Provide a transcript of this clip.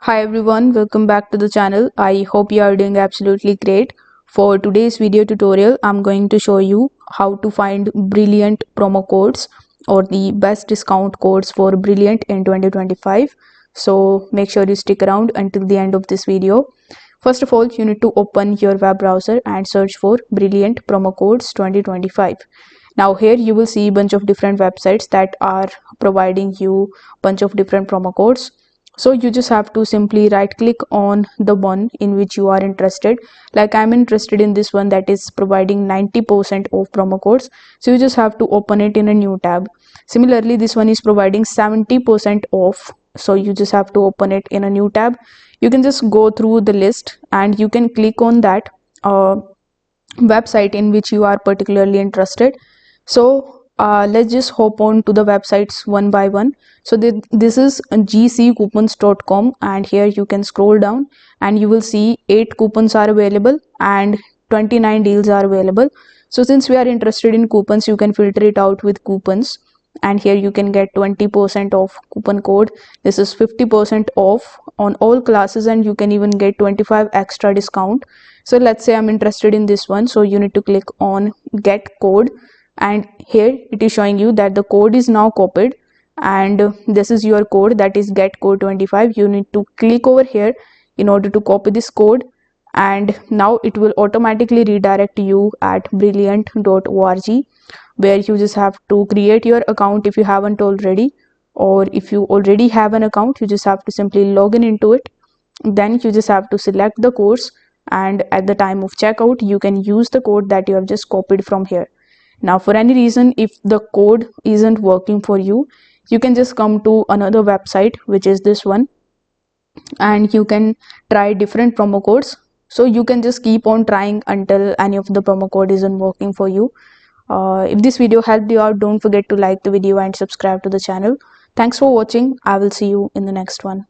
Hi everyone, welcome back to the channel. I hope you are doing absolutely great. For today's video tutorial, I'm going to show you how to find brilliant promo codes or the best discount codes for Brilliant in 2025. So make sure you stick around until the end of this video. First of all, you need to open your web browser and search for Brilliant promo codes 2025. Now here you will see a bunch of different websites that are providing you bunch of different promo codes. So you just have to simply right click on the one in which you are interested. Like I'm interested in this one that is providing 90% off promo codes. So you just have to open it in a new tab. Similarly, this one is providing 70% off. So you just have to open it in a new tab. You can just go through the list and you can click on that website in which you are particularly interested. So let's just hop on to the websites one by one. So this is gccoupons.com, and here you can scroll down and you will see 8 coupons are available and 29 deals are available. So since we are interested in coupons, you can filter it out with coupons, and here you can get 20% off coupon code. This is 50% off on all classes, and you can even get 25 extra discount. So let's say I'm interested in this one, so you need to click on get code, and here it is showing you that the code is now copied, and this is your code, that is get code 25. You need to click over here in order to copy this code, and now it will automatically redirect you at brilliant.org, where you just have to create your account if you haven't already, or if you already have an account, you just have to simply log in into it. Then you just have to select the course, and at the time of checkout you can use the code that you have just copied from here. Now for any reason, if the code isn't working for you, you can just come to another website, which is this one, and you can try different promo codes. So you can just keep on trying until any of the promo code isn't working for you. If this video helped you out, don't forget to like the video and subscribe to the channel. Thanks for watching. I will see you in the next one.